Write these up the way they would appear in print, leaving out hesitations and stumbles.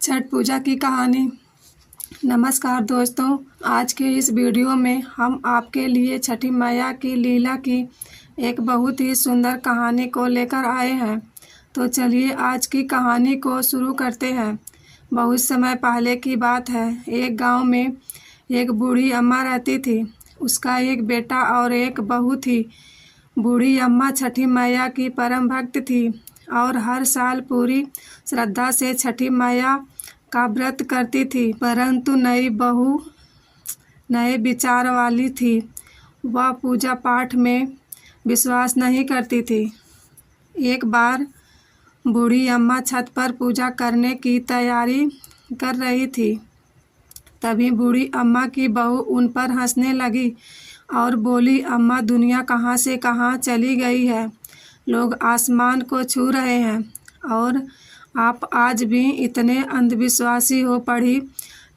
छठ पूजा की कहानी। नमस्कार दोस्तों, आज के इस वीडियो में हम आपके लिए छठी मैया की लीला की एक बहुत ही सुंदर कहानी को लेकर आए हैं। तो चलिए आज की कहानी को शुरू करते हैं। बहुत समय पहले की बात है। एक गांव में एक बूढ़ी अम्मा रहती थी। उसका एक बेटा और एक बहू थी। बूढ़ी अम्मा छठी मैया की परम भक्त थी और हर साल पूरी श्रद्धा से छठी मैया का व्रत करती थी। परंतु नई बहू नए विचार वाली थी। वह पूजा पाठ में विश्वास नहीं करती थी। एक बार बूढ़ी अम्मा छत पर पूजा करने की तैयारी कर रही थी। तभी बूढ़ी अम्मा की बहू उन पर हंसने लगी और बोली, अम्मा दुनिया कहाँ से कहाँ चली गई है। लोग आसमान को छू रहे हैं और आप आज भी इतने अंधविश्वासी हो। पढ़ी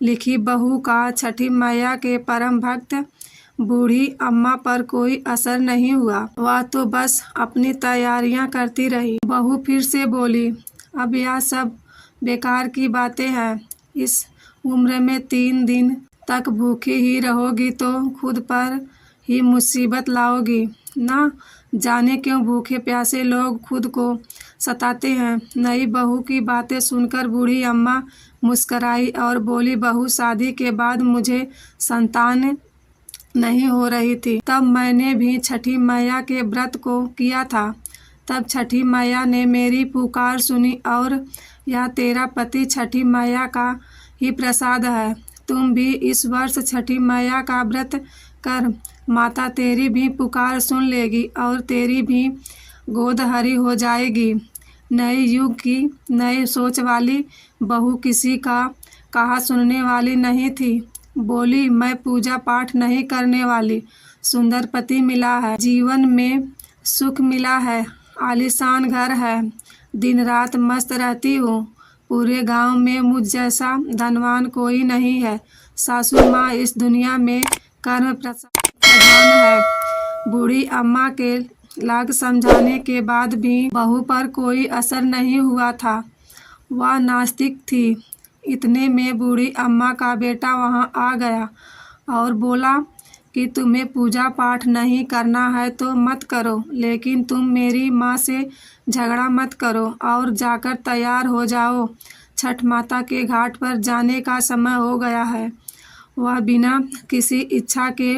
लिखी बहू का छठी मैया के परम भक्त बूढ़ी अम्मा पर कोई असर नहीं हुआ। वह तो बस अपनी तैयारियां करती रही। बहू फिर से बोली, अब यह सब बेकार की बातें हैं। इस उम्र में 3 दिन तक भूखी ही रहोगी तो खुद पर ही मुसीबत लाओगी। ना जाने क्यों भूखे प्यासे लोग खुद को सताते हैं। नई बहू की बातें सुनकर बूढ़ी अम्मा मुस्कराई और बोली, बहू शादी के बाद मुझे संतान नहीं हो रही थी। तब मैंने भी छठी मैया के व्रत को किया था। तब छठी मैया ने मेरी पुकार सुनी और यह तेरा पति छठी मैया का ही प्रसाद है। तुम भी इस वर्ष छठी मैया का व्रत कर। माता तेरी भी पुकार सुन लेगी और तेरी भी गोद हरी हो जाएगी। नए युग की नई सोच वाली बहू किसी का कहा सुनने वाली नहीं थी। बोली, मैं पूजा पाठ नहीं करने वाली। सुंदर पति मिला है, जीवन में सुख मिला है, आलीशान घर है, दिन रात मस्त रहती हूँ। पूरे गांव में मुझ जैसा धनवान कोई नहीं है। सासू माँ इस दुनिया में कर्म प्रधान है। बूढ़ी अम्मा के लाख समझाने के बाद भी बहू पर कोई असर नहीं हुआ था। वह नास्तिक थी। इतने में बूढ़ी अम्मा का बेटा वहां आ गया और बोला कि तुम्हें पूजा पाठ नहीं करना है तो मत करो, लेकिन तुम मेरी माँ से झगड़ा मत करो और जाकर तैयार हो जाओ। छठ माता के घाट पर जाने का समय हो गया है। वह बिना किसी इच्छा के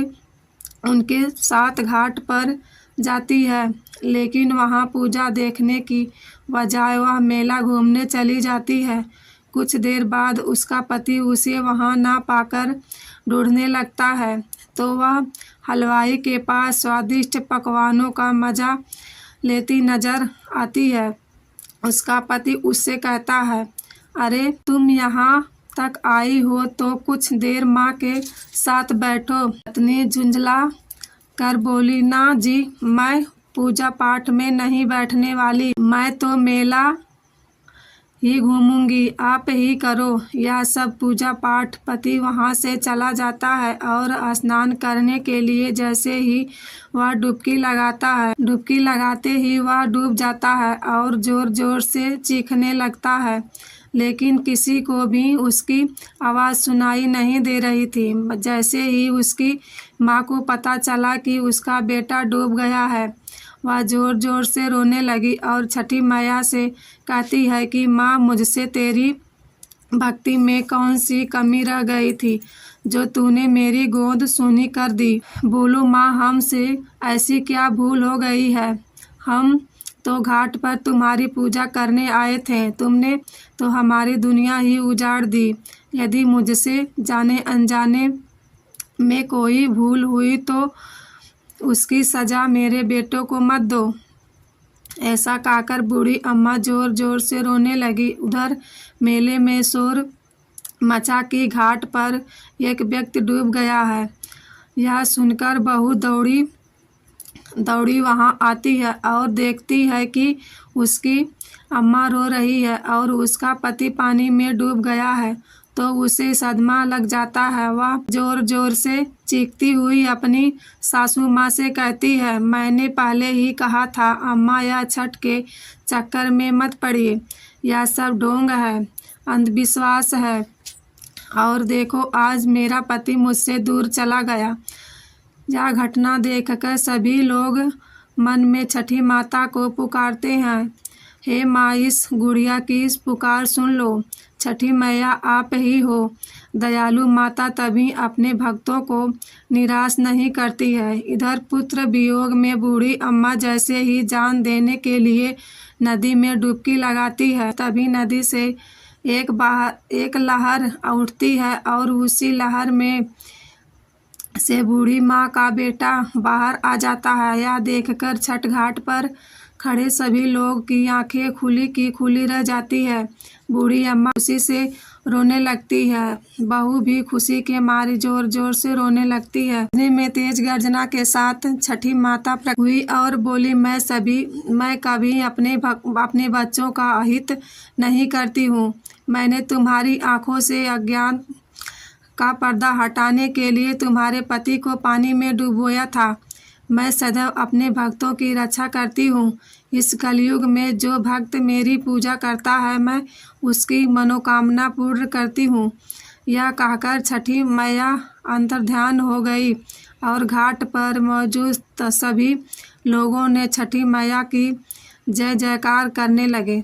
उनके साथ घाट पर जाती है, लेकिन वहां पूजा देखने की बजाय वह मेला घूमने चली जाती है। कुछ देर बाद उसका पति उसे वहां ना पाकर ढूंढने लगता है तो वह हलवाई के पास स्वादिष्ट पकवानों का मजा लेती नजर आती है। उसका पति उससे कहता है, अरे तुम यहाँ तक आई हो तो कुछ देर माँ के साथ बैठो। पत्नी झुंझला कर बोली, ना जी, मैं पूजा पाठ में नहीं बैठने वाली। मैं तो मेला ही घूमूंगी, आप ही करो यह सब पूजा पाठ। पति वहां से चला जाता है और स्नान करने के लिए जैसे ही वह डुबकी लगाता है, डुबकी लगाते ही वह डूब जाता है और जोर जोर से चीखने लगता है, लेकिन किसी को भी उसकी आवाज़ सुनाई नहीं दे रही थी। जैसे ही उसकी माँ को पता चला कि उसका बेटा डूब गया है, वह जोर जोर से रोने लगी और छठी मैया से कहती है कि माँ, मुझसे तेरी भक्ति में कौन सी कमी रह गई थी जो तूने मेरी गोद सूनी कर दी। बोलो माँ, हमसे ऐसी क्या भूल हो गई है। हम तो घाट पर तुम्हारी पूजा करने आए थे, तुमने तो हमारी दुनिया ही उजाड़ दी। यदि मुझसे जाने अनजाने में कोई भूल हुई तो उसकी सजा मेरे बेटों को मत दो। ऐसा कहकर बूढ़ी अम्मा जोर जोर से रोने लगी। उधर मेले में शोर मचा कि घाट पर एक व्यक्ति डूब गया है। यह सुनकर बहू दौड़ी वहां आती है और देखती है कि उसकी अम्मा रो रही है और उसका पति पानी में डूब गया है, तो उसे सदमा लग जाता है। वह जोर जोर से चीखती हुई अपनी सासू माँ से कहती है, मैंने पहले ही कहा था अम्मा, यह छठ के चक्कर में मत पड़िए, यह सब ढोंग है। अंधविश्वास है। और देखो, आज मेरा पति मुझसे दूर चला गया। यह घटना देखकर सभी लोग मन में छठी माता को पुकारते हैं। हे माँ, इस गुड़िया की इस पुकार सुन लो। छठी मैया आप ही हो। दयालु माता तभी अपने भक्तों को निराश नहीं करती है। इधर पुत्र वियोग में बूढ़ी अम्मा जैसे ही जान देने के लिए नदी में डुबकी लगाती है, तभी नदी से एक लहर उठती है और उसी लहर में से बूढ़ी माँ का बेटा बाहर आ जाता है। यह देखकर छठ घाट पर खड़े सभी लोग की आंखें खुली की खुली रह जाती है। बूढ़ी अम्मा खुशी से रोने लगती है। बहू भी खुशी के मारे जोर जोर से रोने लगती है। नदी में तेज गर्जना के साथ छठी माता प्रकट हुई और बोली, मैं कभी अपने बच्चों का अहित नहीं करती हूँ। मैंने तुम्हारी आंखों से अज्ञान का पर्दा हटाने के लिए तुम्हारे पति को पानी में डुबोया था। मैं सदैव अपने भक्तों की रक्षा करती हूँ। इस कलयुग में जो भक्त मेरी पूजा करता है, मैं उसकी मनोकामना पूर्ण करती हूँ। यह कहकर छठी मैया अंतर्ध्यान हो गई और घाट पर मौजूद सभी लोगों ने छठी मैया की जय जयकार करने लगे।